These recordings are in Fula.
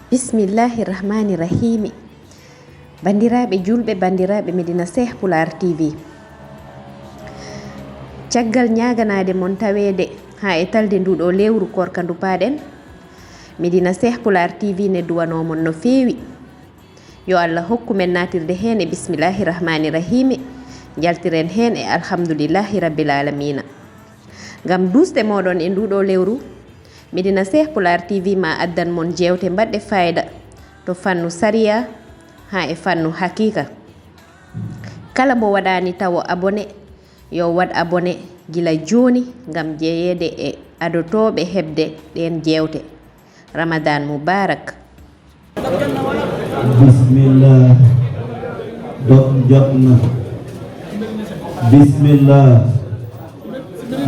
Bismillahi rahmani rahimi. Bandiraɓe julɓe, bandiraɓe Medina Cheikh Pular TV. Caggal ñaganade mon tawede ha e talde nduɗo lewru korka dupaɗen, Medina Cheikh Pular TV ne duwanomon no fewi. Yo Allah hokku men natirde hen e bismillahi rahmani rahimi, jaltiren hen e alhamdulillahi rabbil alamina. Gam dusde moɗon e nduɗo lewru, Medina Cheikh Pular TV ma addan mon jewte mbadde fayda to fannu sariya ha e fannu hakika. Kala mo waɗani tawo abonné yo wad abonné gila joni gam jeyede e adotoɓe hebde ɗen jewte. Ramadan Mubarak. Bismillah. Dok jotna. Bismillah.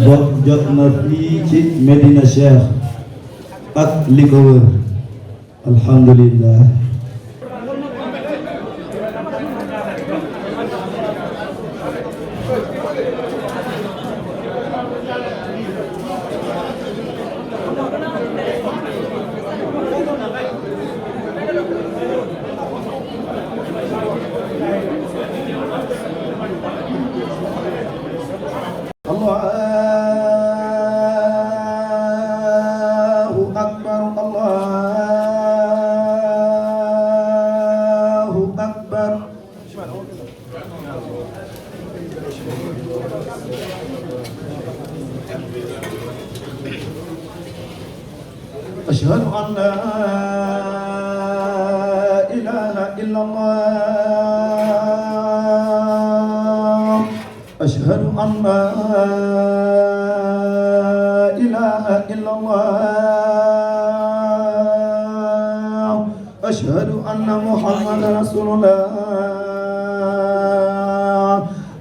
Dok jotna fii ci Medina Cheikh ak li ko wër. Alhamdulillah. أشهد أن لا إله إلا الله. أشهد أن لا إله إلا الله. أشهد أن محمد رسول الله.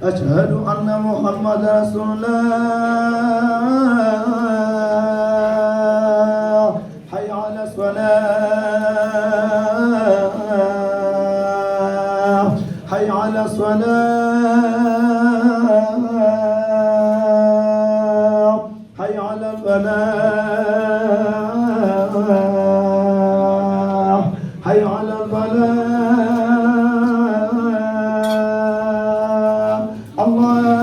أشهد أن محمد رسول الله. حي على الصلاة. حي على الفلاح. حي على الفلاح. الله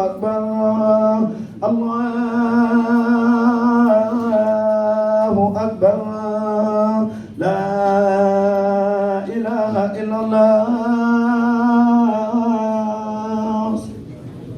أكبر. الله أكبر. لا إله إلا الله.